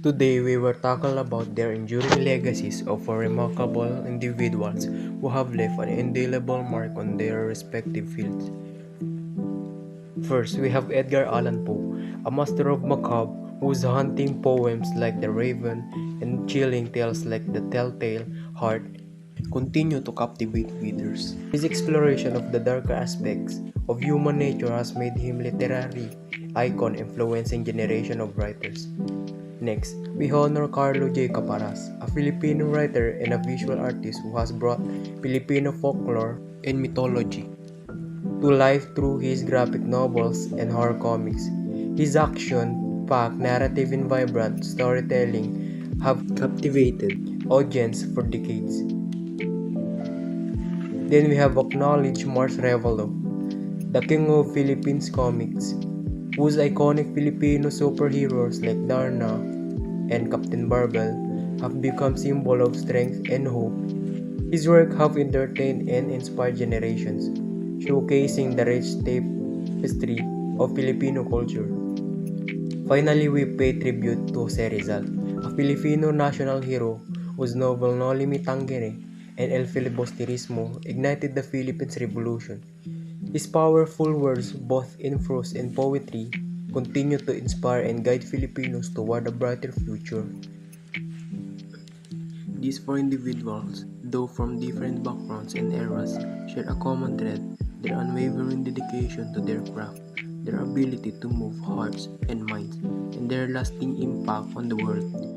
Today we will tackle about their enduring legacies of four remarkable individuals who have left an indelible mark on their respective fields. First, we have Edgar Allan Poe, a master of macabre whose haunting poems like The Raven and chilling tales like The Telltale Heart continue to captivate readers. His exploration of the darker aspects of human nature has made him literary icon influencing generation of writers. Next, we honor Carlo J. Caparas, a Filipino writer and a visual artist who has brought Filipino folklore and mythology to life through his graphic novels and horror comics. His action-packed narrative and vibrant storytelling have captivated audience for decades. Then we have acknowledged Mars Revalo, the king of Philippines comics, whose iconic Filipino superheroes like Darna and Captain Barbell have become symbol of strength and hope. His work have entertained and inspired generations, showcasing the rich tapestry of Filipino culture. Finally, we pay tribute to Jose Rizal, a Filipino national hero whose novel Noli Me Tangere and El Filibusterismo ignited the Philippines Revolution. His powerful words, both in prose and poetry, continue to inspire and guide Filipinos toward a brighter future. These four individuals, though from different backgrounds and eras, share a common thread: their unwavering dedication to their craft, their ability to move hearts and minds, and their lasting impact on the world.